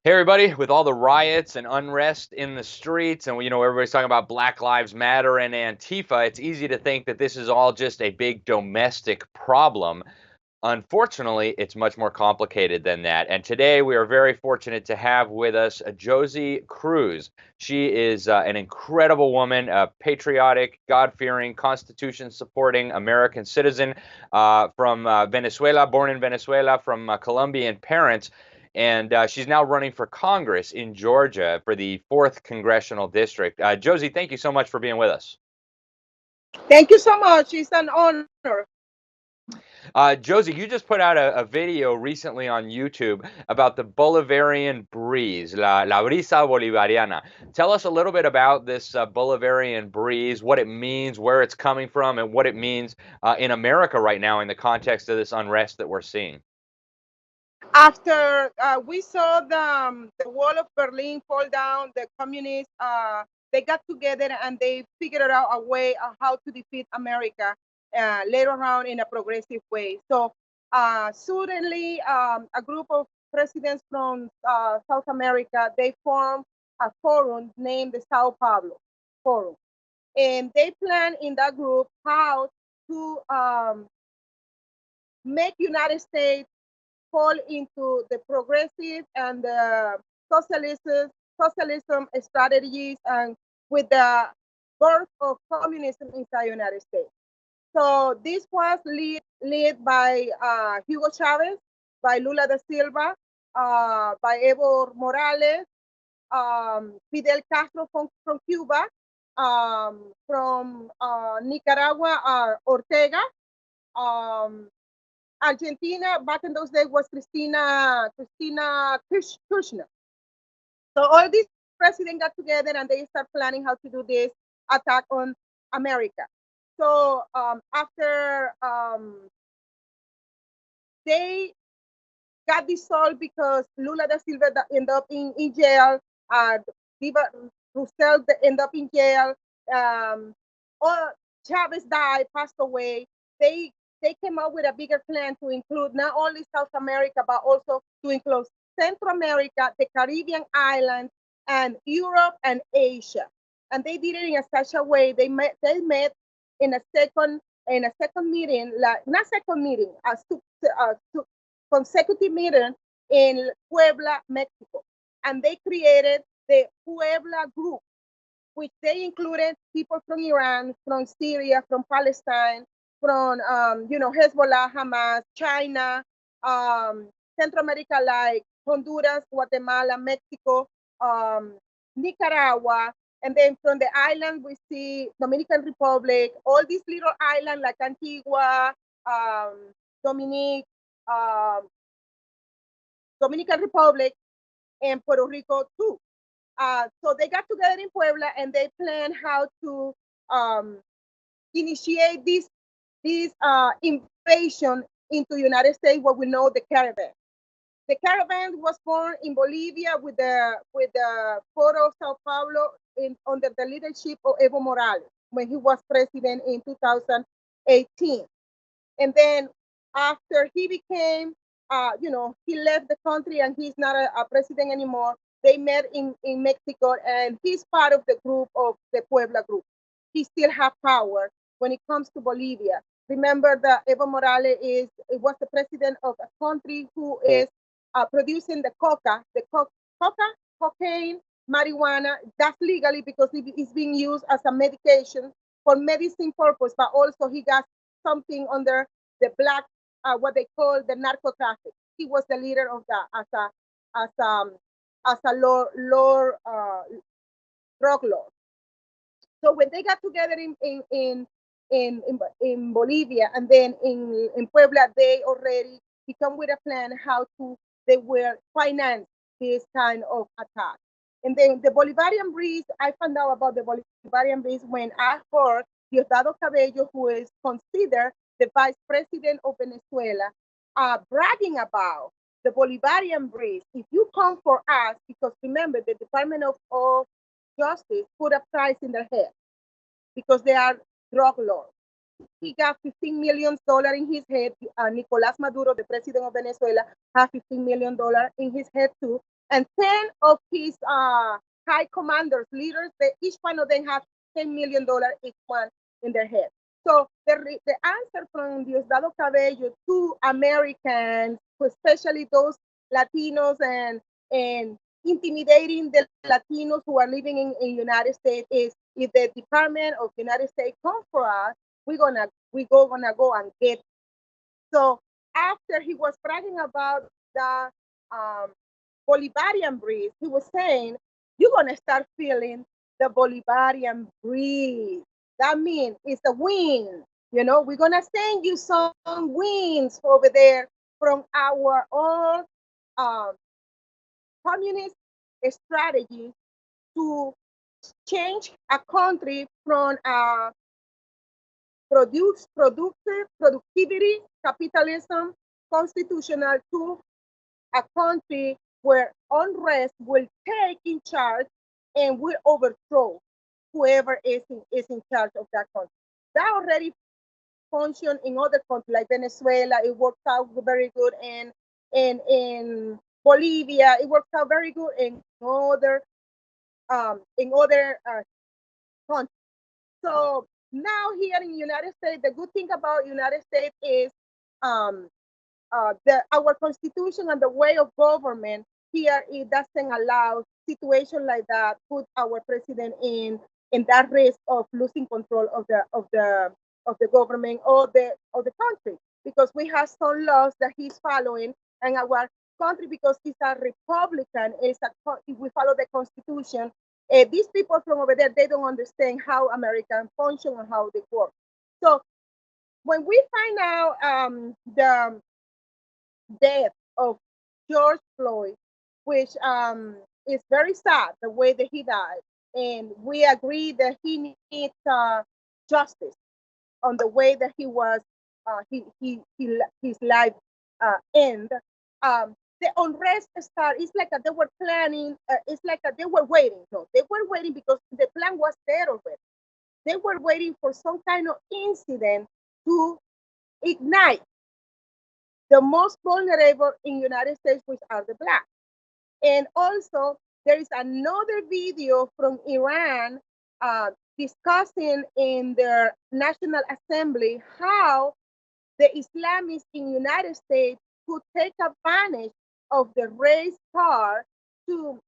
Hey everybody, with all the riots and unrest in the streets and everybody's talking about Black Lives Matter and Antifa, it's easy to think that this is all just a big domestic problem. Unfortunately, it's much more complicated than that. And today we are very fortunate to have with us Cruz. She is an incredible woman, a patriotic, God-fearing, Constitution-supporting American citizen from Venezuela, born in Venezuela, from Colombian parents. And she's now running for Congress in Georgia for the 4th Congressional District. Josie, thank you so much for being with us. Thank you so much. It's an honor. Josie, you just put out a video recently on YouTube about the Bolivarian breeze, la brisa bolivariana. Tell us a little bit about this Bolivarian breeze, what it means, where it's coming from, and what it means in America right now in the context of this unrest that we're seeing. After we saw the wall of Berlin fall down, the communists they got together and they figured out a way of how to defeat America later on in a progressive way. So suddenly, a group of presidents from South America they formed a forum named the Sao Paulo Forum, and they plan in that group how to make United States fall into the progressive and the socialism strategies and with the birth of communism inside the United States. So this was led by Hugo Chavez, by Lula da Silva, by Evo Morales, Fidel Castro from Cuba, from Nicaragua, Ortega, um, Argentina back in those days was Cristina Kirchner. So all these presidents got together and they start planning how to do this attack on America. So after they got dissolved because Lula da Silva ended up in jail, Diva Rousseff ended up in jail, or Chavez died, passed away. They they came up with a bigger plan to include not only South America but also to include Central America, the Caribbean islands, and Europe and Asia. And they did it in such a way they met in a second meeting, like not second meeting, consecutive meeting in Puebla, Mexico. And they created the Puebla Group, which they included people from Iran, from Syria, from Palestine, from Hezbollah, Hamas, China, Central America like Honduras, Guatemala, Mexico, um, Nicaragua, and then from the island we see Dominican Republic, all these little islands like Antigua, Dominique, um, Dominican Republic, and Puerto Rico too. So they got together in Puebla and they planned how to um, initiate this invasion into United States, what we know the Caravan. The Caravan was born in Bolivia with the Foro de Sao Paulo under the leadership of Evo Morales when he was president in 2018. And then after he became, he left the country and he's not a president anymore. They met in Mexico and he's part of the group of the Puebla group. He still have power when it comes to Bolivia. Remember that Evo Morales was the president of a country who is producing the coca, cocaine, marijuana. That's legally because it is being used as a medication for medicine purpose, but also he got something under the black, what they call the narco traffic. He was the leader of that as a drug lord. So when they got together in Bolivia and then in Puebla, they already become with a plan how to they will finance this kind of attack. And then the Bolivarian breeze, I found out about the Bolivarian breeze when I heard Diosdado Cabello, who is considered the vice president of Venezuela, bragging about the Bolivarian breeze. If you come for us, because remember, the Department of Justice put a price in their head because they are drug lords. He got $15 million in his head. Nicolas Maduro, the president of Venezuela, has $15 million in his head too And 10 of his high commanders, leaders, each one of them have $10 million each one in their head. So the answer from Diosdado Cabello to Americans, especially those Latinos and intimidating the Latinos who are living in United States, is if the Department of United States comes for us, gonna go and get. So after he was bragging about the Bolivarian breeze, he was saying, you're gonna start feeling the Bolivarian breeze. That means it's a wind. We're gonna send you some winds over there from our own um, communist strategy to change a country from productivity, capitalism, constitutional to a country where unrest will take in charge and will overthrow whoever is in charge of that country. That already functioned in other countries like Venezuela. It works out very good in Bolivia. It works out very good in other countries. So now here in the United States, the good thing about United States is um, our constitution and the way of government here, it doesn't allow situation like that put our president in that risk of losing control of the government or the country, because we have some laws that he's following, and our country, because he's a Republican, if we follow the constitution. These people from over there, they don't understand how American function and how they work. So when we find out the death of George Floyd, which is very sad the way that he died, and we agree that he needs justice on the way that he was his life end. The unrest start. It's like they were planning. It's like they were waiting. No, they were waiting because the plan was there already. They were waiting for some kind of incident to ignite the most vulnerable in United States, which are the Black. And also, there is another video from Iran discussing in their National Assembly how the Islamists in United States could take advantage of to the race car to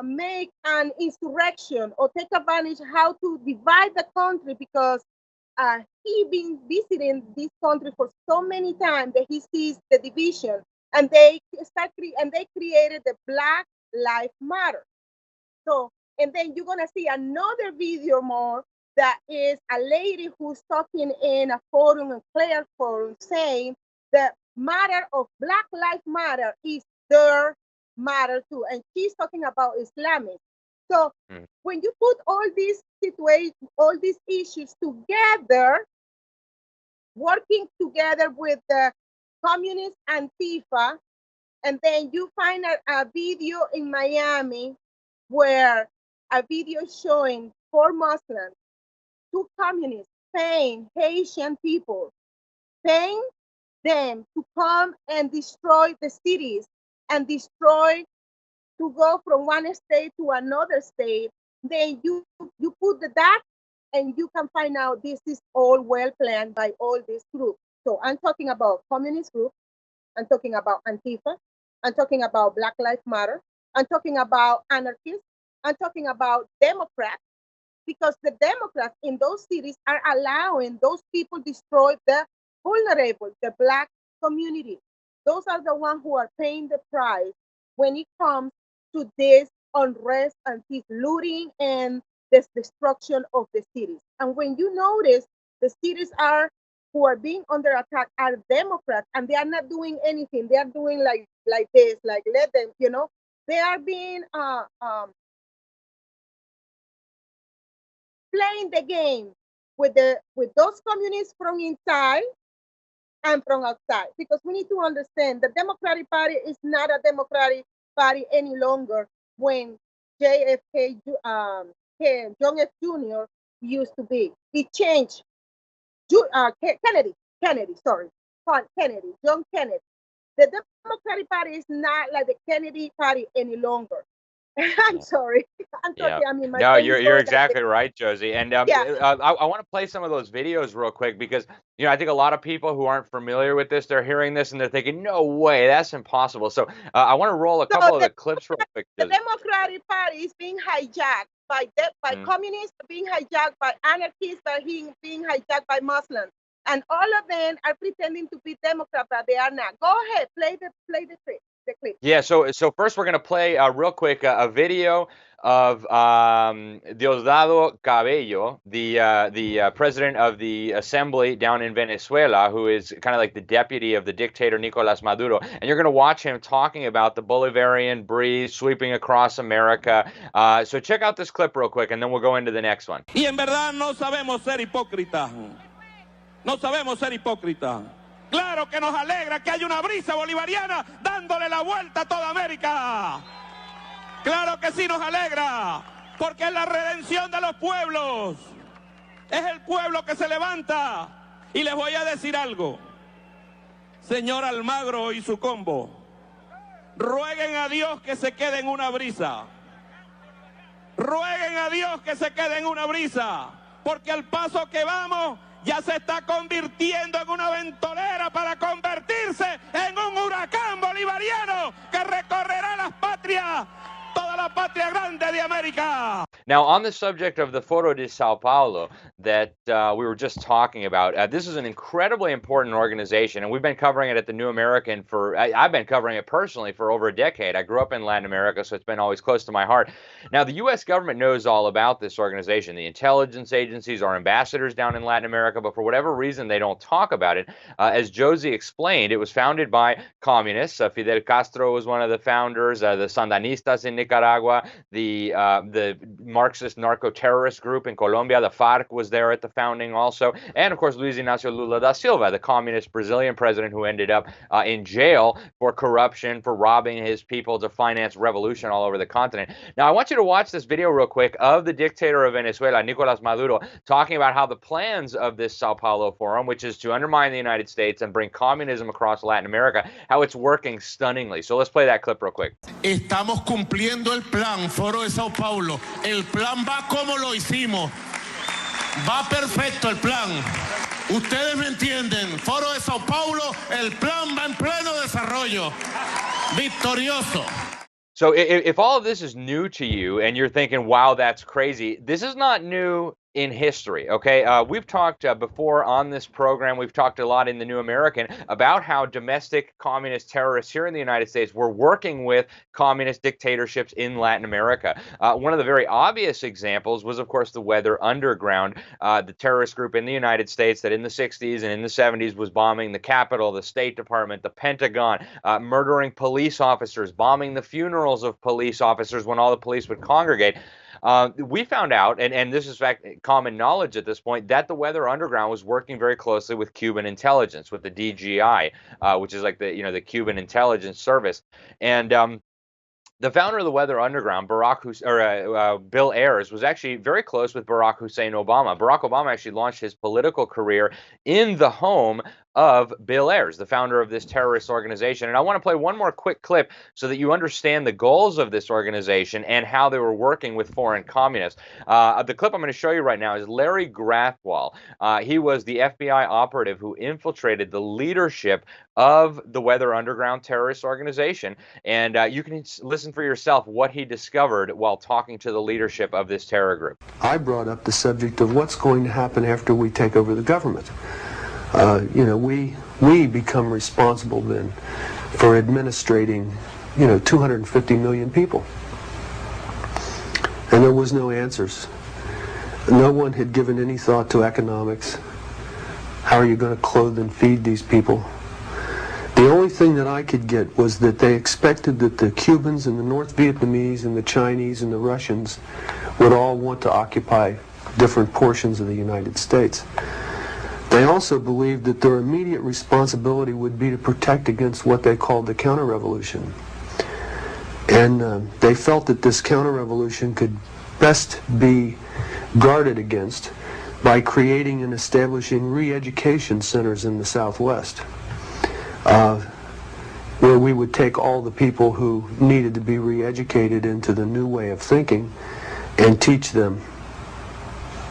make an insurrection, or take advantage how to divide the country, because he been visiting this country for so many times that he sees the division, and they created the Black Lives Matter. So, and then you're gonna see another video more that is a lady who's talking in a forum, a Claire forum, saying the matter of Black Lives Matter is their matter too, and she's talking about Islamic. So when you put all these situations, all these issues together, working together with the communist Antifa, and then you find a video in Miami where a video showing 4 Muslims, 2 communists paying Haitian people, paying them to come and destroy the cities and destroy, to go from one state to another state. Then you put that, and you can find out this is all well planned by all these groups. So I'm talking about communist groups. I'm talking about Antifa. I'm talking about Black Lives Matter. I'm talking about anarchists. I'm talking about Democrats, because the Democrats in those cities are allowing those people destroy the vulnerable, the Black community. Those are the ones who are paying the price when it comes to this unrest and this looting and this destruction of the cities. And when you notice the cities who are being under attack are Democrats, and they are not doing anything. They are doing like this, like let them. They are being playing the game with those communists from inside and from outside. Because we need to understand the Democratic Party is not a Democratic Party any longer when JFK, John F. Jr. used to be. It changed. Kennedy, sorry, John Kennedy. The Democratic Party is not like the Kennedy Party any longer. I'm sorry. I'm Yeah. talking. I mean, my No, brain is you're going like exactly right, Josie. And yeah. I want to play some of those videos real quick because I think a lot of people who aren't familiar with this, they're hearing this and they're thinking, "No way, that's impossible." So I want to roll a So couple of the clips real quick, the Josie. Democratic Party is being hijacked by communists, being hijacked by anarchists, by being hijacked by Muslims, and all of them are pretending to be Democrat, but they are not. Go ahead, play the clip. Yeah, so first we're gonna play real quick a video of Diosdado Cabello, the president of the assembly down in Venezuela, who is kind of like the deputy of the dictator Nicolas Maduro, and you're gonna watch him talking about the Bolivarian breeze sweeping across America. So check out this clip real quick, and then we'll go into the next one. Y en verdad no sabemos ser hipócritas. No sabemos ser hipócritas. Claro que nos alegra que haya una brisa bolivariana dándole la vuelta a toda América. Claro que sí nos alegra, porque es la redención de los pueblos. Es el pueblo que se levanta. Y les voy a decir algo. Señor Almagro y su combo, rueguen a Dios que se quede en una brisa. Rueguen a Dios que se quede en una brisa, porque al paso que vamos ya se está convirtiendo en una ventolera para convertirse en un huracán bolivariano que recorrerá las patrias, toda la patria grande de América. Now, on the subject of the Foro de Sao Paulo that we were just talking about, this is an incredibly important organization, and we've been covering it at the New American I've been covering it personally for over a decade. I grew up in Latin America, so it's been always close to my heart. Now, the U.S. government knows all about this organization. The intelligence agencies are ambassadors down in Latin America, but for whatever reason, they don't talk about it. As Josie explained, it was founded by communists. Fidel Castro was one of the founders, the Sandinistas in Nicaragua, the Marxist narco-terrorist group in Colombia, the FARC, was there at the founding also, and of course Luis Inácio Lula da Silva, the communist Brazilian president who ended up in jail for corruption, for robbing his people to finance revolution all over the continent. Now I want you to watch this video real quick of the dictator of Venezuela, Nicolas Maduro, talking about how the plans of this Sao Paulo Forum, which is to undermine the United States and bring communism across Latin America, how it's working stunningly. So let's play that clip real quick. Estamos cumpliendo el plan, Foro de Sao Paulo. El plan va como lo hicimos. Va perfecto el plan. Ustedes me entienden. Foro de Sao Paulo, el plan va en pleno desarrollo. Victorioso. So if all of this is new to you and you're thinking, wow, that's crazy, this is not new in history, okay? We've talked before on this program, we've talked a lot in the New American about how domestic communist terrorists here in the United States were working with communist dictatorships in Latin America. One of the very obvious examples was, of course, the Weather Underground, the terrorist group in the United States that in the 60s and in the 70s was bombing the Capitol, the State Department, the Pentagon, murdering police officers, bombing the funerals of police officers when all the police would congregate. We found out, and this is in fact common knowledge at this point, that the Weather Underground was working very closely with Cuban intelligence, with the DGI, which is like the Cuban intelligence service, and the founder of the Weather Underground, Bill Ayers, was actually very close with Barack Hussein Obama. Barack Obama actually launched his political career in the home of Bill Ayers, the founder of this terrorist organization. And I want to play one more quick clip so that you understand the goals of this organization and how they were working with foreign communists. The clip I'm going to show you right now is Larry Grathwohl. He was the FBI operative who infiltrated the leadership of the Weather Underground terrorist organization. And you can listen for yourself what he discovered while talking to the leadership of this terror group. I brought up the subject of what's going to happen after we take over the government. We become responsible then for administrating, 250 million people. And there was no answers. No one had given any thought to economics. How are you going to clothe and feed these people? The only thing that I could get was that they expected that the Cubans and the North Vietnamese and the Chinese and the Russians would all want to occupy different portions of the United States. They also believed that their immediate responsibility would be to protect against what they called the counter-revolution. And they felt that this counter-revolution could best be guarded against by creating and establishing re-education centers in the Southwest. we would take all the people who needed to be re-educated into the new way of thinking and teach them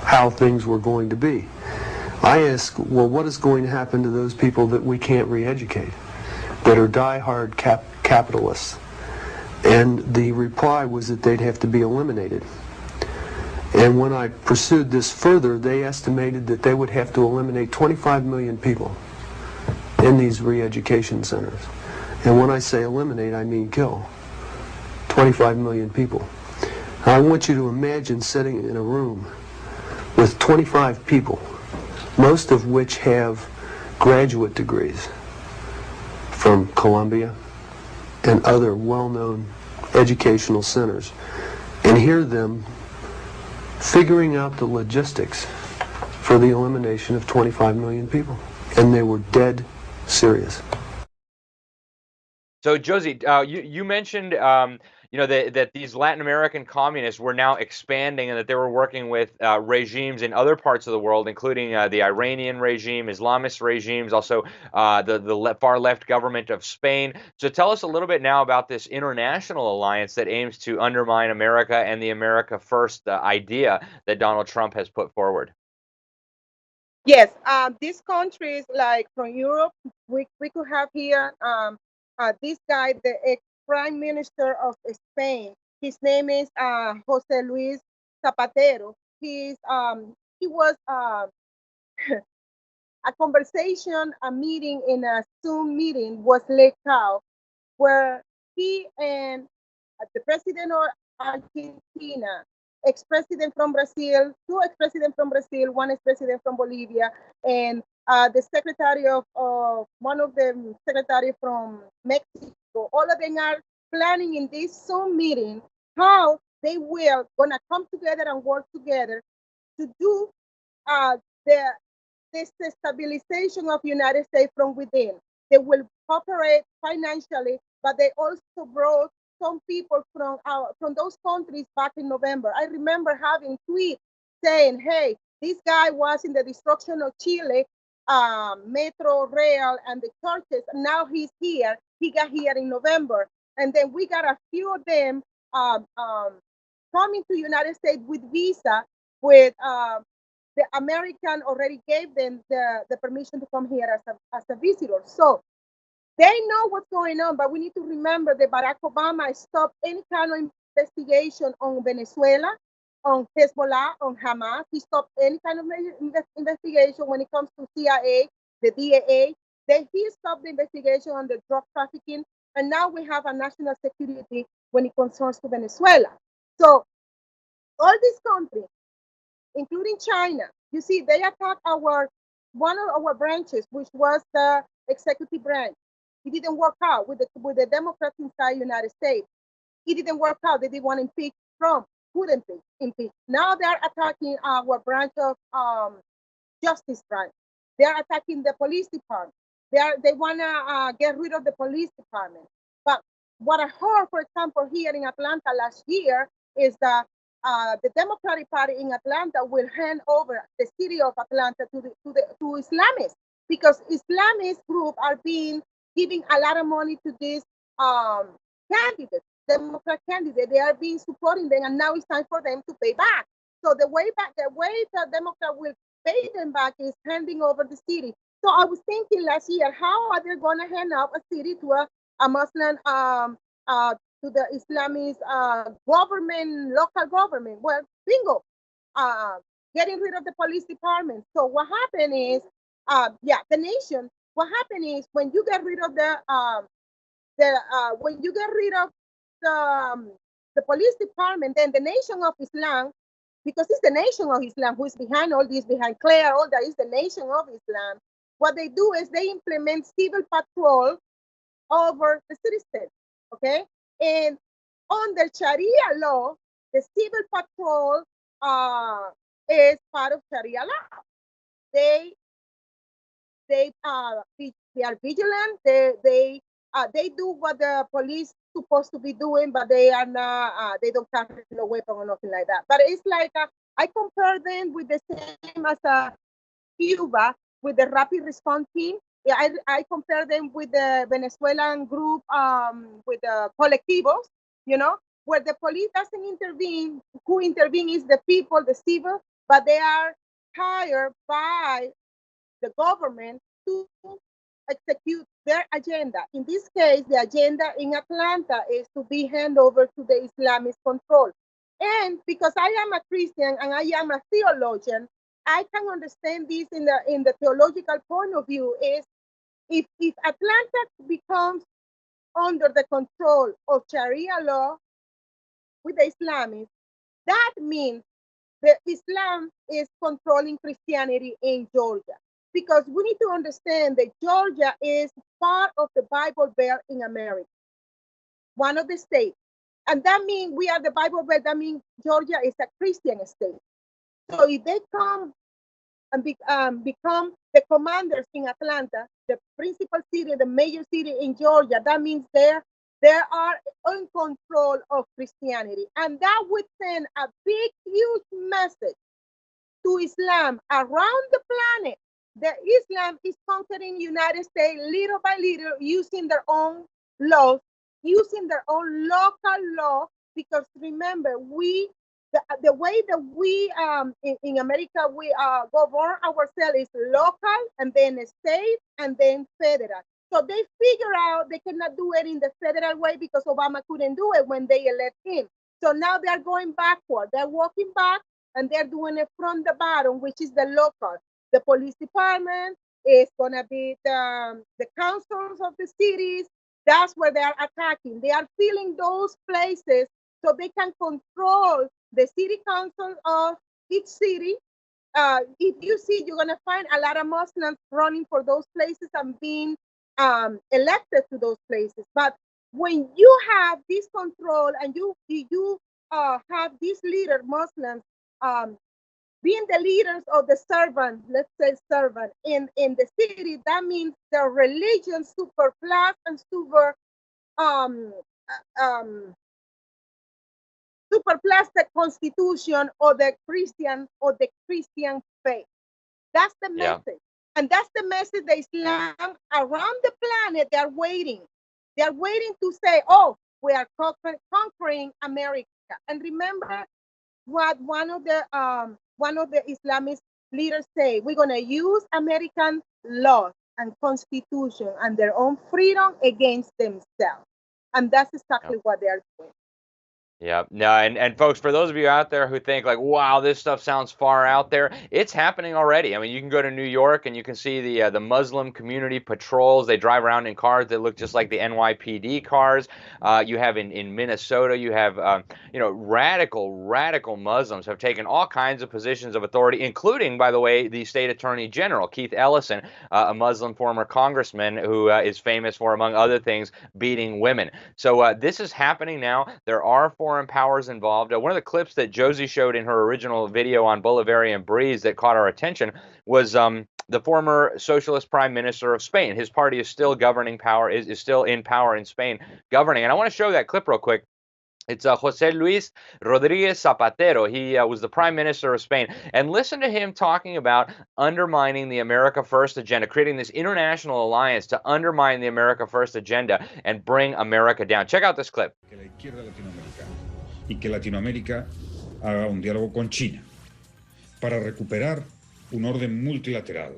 how things were going to be. I ask, well, what is going to happen to those people that we can't re-educate, that are die-hard capitalists? And the reply was that they'd have to be eliminated. And when I pursued this further, they estimated that they would have to eliminate 25 million people in these re-education centers. And when I say eliminate, I mean kill. 25 million people. Now, I want you to imagine sitting in a room with 25 people, most of which have graduate degrees from Columbia and other well-known educational centers, and hear them figuring out the logistics for the elimination of 25 million people. And they were dead serious. So, Josie, you mentioned that these Latin American communists were now expanding and that they were working with regimes in other parts of the world, including the Iranian regime, Islamist regimes, also the far left government of Spain. So tell us a little bit now about this international alliance that aims to undermine America and the America First idea that Donald Trump has put forward. Yes, these countries like from Europe, we could have here this guy, the ex-prime minister of Spain. His name is Jose Luis Zapatero. He was a conversation, a meeting in a Zoom meeting was let out where he and the president of Argentina, ex-president from Brazil, two ex-presidents from Brazil, one ex-president from Bolivia, and the secretary of one of them, secretary from Mexico. All of them are planning in this Zoom meeting how they will gonna come together and work together to do the destabilization of United States from within. They will cooperate financially, but they also brought some people from those countries back in November. I remember having tweets saying, hey, this guy was in the destruction of Chile, Metro Rail and the churches. Now he's here. He got here in November. And then we got a few of them coming to United States with visa, with the American already gave them the permission to come here as a visitor. So they know what's going on, but we need to remember that Barack Obama stopped any kind of investigation on Venezuela, on Hezbollah, on Hamas. He stopped any kind of investigation when it comes to CIA, the DAA. Then he stopped the investigation on the drug trafficking, and now we have a national security when it concerns to Venezuela. So all these countries, including China, you see, they attacked one of our branches, which was the executive branch. It didn't work out with the Democrats inside the United States. It didn't work out. They didn't want to impeach Trump. Couldn't impeach. Now they're attacking our branch of justice branch. They're attacking the police department. They want to get rid of the police department. But what I heard, for example, here in Atlanta last year is that the Democratic Party in Atlanta will hand over the city of Atlanta to Islamists, because Islamist groups are giving a lot of money to these candidates, Democrat candidates. They are supporting them, and now it's time for them to pay back. So the way the Democrat will pay them back is handing over the city. So I was thinking last year, how are they going to hand out a city to a Muslim, to the Islamist government, local government? Well, bingo, getting rid of the police department. So what happened is, the nation. What happened is when you get rid of the police department, then the Nation of Islam, because it's the Nation of Islam who is behind all this, behind Claire, all that is the Nation of Islam. What they do is they implement civil patrol over the citizens, okay? And under Sharia law, the civil patrol is part of Sharia law. They are vigilant. They do what the police supposed to be doing, but they are not. They don't carry no weapon or nothing like that. But it's like I compare them with the same as Cuba with the rapid response team. I compare them with the Venezuelan group, with the colectivos, where the police doesn't intervene. Who intervene is the people, the civil, but they are hired by the government to execute their agenda. In this case, the agenda in Atlanta is to be handed over to the Islamist control. And because I am a Christian and I am a theologian, I can understand this in the theological point of view. Is if Atlanta becomes under the control of Sharia law with the Islamists, that means that Islam is controlling Christianity in Georgia. Because we need to understand that Georgia is part of the Bible Belt in America, one of the states. And that means we are the Bible Belt. That means Georgia is a Christian state. So if they come and become the commanders in Atlanta, the principal city, the major city in Georgia, that means they are in control of Christianity. And that would send a big, huge message to Islam around the planet. That Islam is conquering the United States little by little, using their own laws, using their own local law. Because remember, the way that we in America we govern ourselves is local, and then state, and then federal. So they figure out they cannot do it in the federal way because Obama couldn't do it when they elect him. So now they're going backward. They're walking back, and they're doing it from the bottom, which is the local. The police department is going to be the councils of the cities. That's where they are attacking. They are filling those places so they can control the city council of each city. If you see, you're going to find a lot of Muslims running for those places and being elected to those places. But when you have this control and you have these leader Muslims being the leaders of the servant, let's say servant in the city, that means the religion superfluous and superfluous the constitution or the Christian faith. That's the message. Yeah. And that's the message that Islam around the planet, they're waiting. They're waiting to say, oh, we are conquering America. And remember what one of the Islamist leaders say, we're going to use American laws and constitution and their own freedom against themselves. And that's exactly what they are doing. Yeah, no, and folks, for those of you out there who think like, wow, this stuff sounds far out there, it's happening already. I mean, you can go to New York and you can see the Muslim community patrols. They drive around in cars that look just like the NYPD cars. You have in Minnesota, you have radical Muslims have taken all kinds of positions of authority, including, by the way, the state attorney general, Keith Ellison, a Muslim former congressman who is famous for, among other things, beating women. So this is happening now. There are foreign powers involved. One of the clips that Josie showed in her original video on Bolivarian Bries that caught our attention was the former socialist prime minister of Spain. His party is still governing power, is still in power in Spain, governing. And I want to show that clip real quick. It's José Luis Rodríguez Zapatero. He was the prime minister of Spain. And listen to him talking about undermining the America First agenda, creating this international alliance to undermine the America First agenda and bring America down. Check out this clip. Y que Latinoamérica haga un diálogo con China para recuperar un orden multilateral.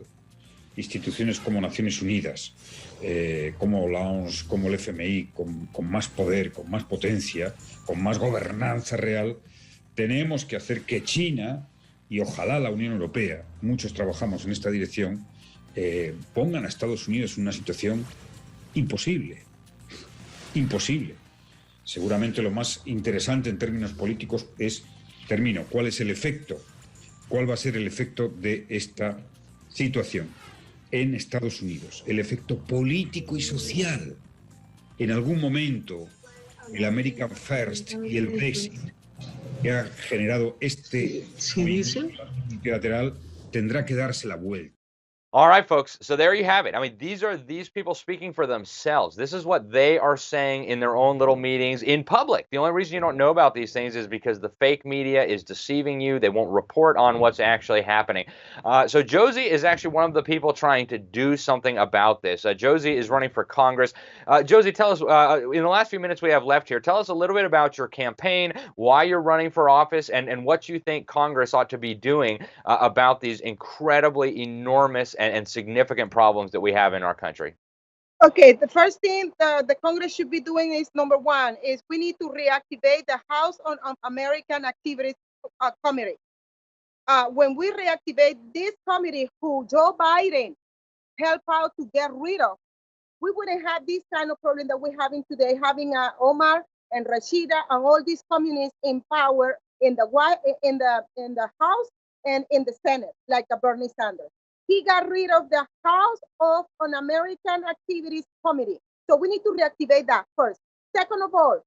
Instituciones como Naciones Unidas, como la OMS, como el FMI, con más poder, con más potencia, con más gobernanza real, tenemos que hacer que China y ojalá la Unión Europea, muchos trabajamos en esta dirección, pongan a Estados Unidos en una situación imposible. Imposible. Seguramente lo más interesante en términos políticos es, ¿cuál es el efecto? ¿Cuál va a ser el efecto de esta situación en Estados Unidos? El efecto político y social. En algún momento, el American First y el Brexit, que ha generado este movimiento multilateral, tendrá que darse la vuelta. All right, folks. So there you have it. I mean, these are these people speaking for themselves. This is what they are saying in their own little meetings in public. The only reason you don't know about these things is because the fake media is deceiving you. They won't report on what's actually happening. So Josie is actually one of the people trying to do something about this. Josie is running for Congress. Josie, tell us, in the last few minutes we have left here, tell us a little bit about your campaign, why you're running for office, and what you think Congress ought to be doing about these incredibly enormous and significant problems that we have in our country. Okay, the first thing the Congress should be doing is number one is we need to reactivate the House on American Activities Committee. When we reactivate this committee, who Joe Biden helped out to get rid of, we wouldn't have this kind of problem that we're having today, having Omar and Rashida and all these communists in power in the House and in the Senate, like Bernie Sanders. He got rid of the House of Un-American Activities Committee. So we need to reactivate that first. Second of all,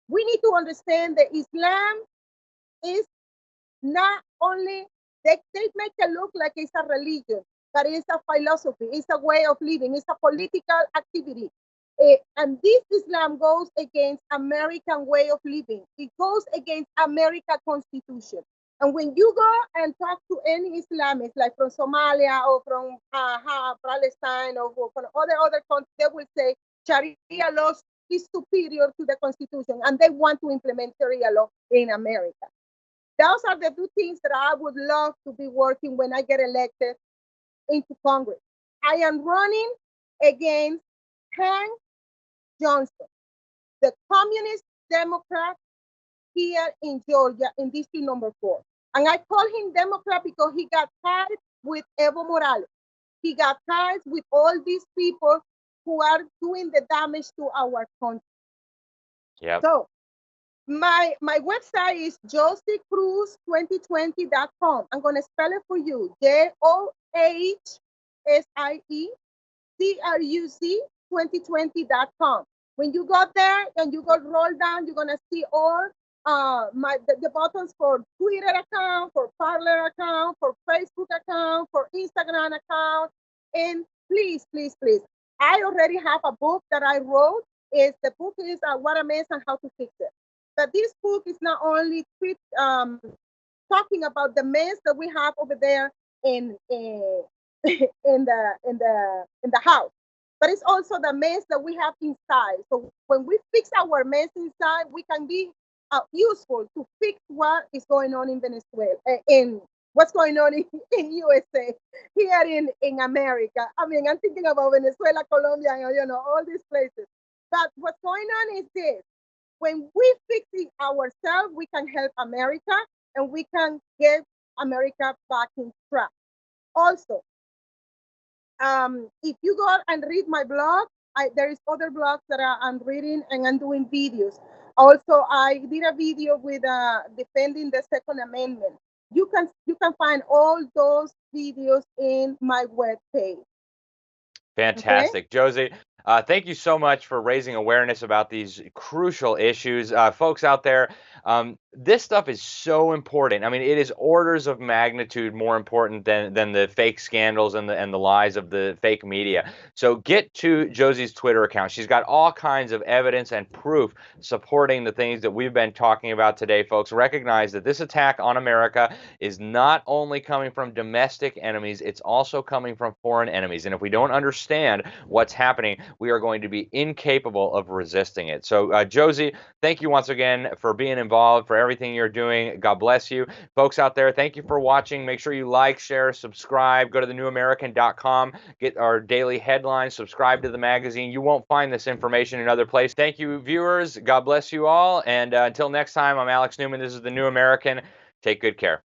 we need to understand that Islam is not only, they make it look like it's a religion, but it's a philosophy, it's a way of living, it's a political activity. And this Islam goes against American way of living. It goes against American Constitution. And when you go and talk to any Islamists, like from Somalia or from Palestine or from other countries, they will say Sharia law is superior to the Constitution, and they want to implement Sharia law in America. Those are the two things that I would love to be working when I get elected into Congress. I am running against Hank Johnson, the Communist Democrat here in Georgia in District Number 4. And I call him Democrat because he got ties with Evo Morales. He got ties with all these people who are doing the damage to our country. Yeah. So my website is josie2020.com. I'm going to spell it for you. JOHSIE-CRUZ2020.com. When you go there and you go roll down, you're going to see all the buttons for Twitter account, for Parler account, for Facebook account, for Instagram account. And please, please, please, I already have a book that I wrote. The book is What a Mess and How to Fix It. But this book is not only talking about the mess that we have over there in the house, but it's also the mess that we have inside. So when we fix our mess inside, we can be useful to fix what is going on in Venezuela, in what's going on in USA, here in America. I mean, I'm thinking about Venezuela, Colombia, and, all these places. But what's going on is this. When we fix it ourselves, we can help America and we can get America back in track. Also, if you go and read my blog, there is other blogs that I'm reading and I'm doing videos. Also, I did a video with defending the Second Amendment. You can find all those videos in my webpage. Fantastic. Okay? Josie, thank you so much for raising awareness about these crucial issues. Folks out there, this stuff is so important. I mean, it is orders of magnitude more important than the fake scandals and the lies of the fake media. So get to Josie's Twitter account. She's got all kinds of evidence and proof supporting the things that we've been talking about today, folks. Recognize that this attack on America is not only coming from domestic enemies, it's also coming from foreign enemies. And if we don't understand what's happening, we are going to be incapable of resisting it. So, Josie, thank you once again for being involved, for everything you're doing. God bless you. Folks out there, thank you for watching. Make sure you like, share, subscribe. Go to thenewamerican.com. Get our daily headlines. Subscribe to the magazine. You won't find this information in other places. Thank you, viewers. God bless you all. And until next time, I'm Alex Newman. This is The New American. Take good care.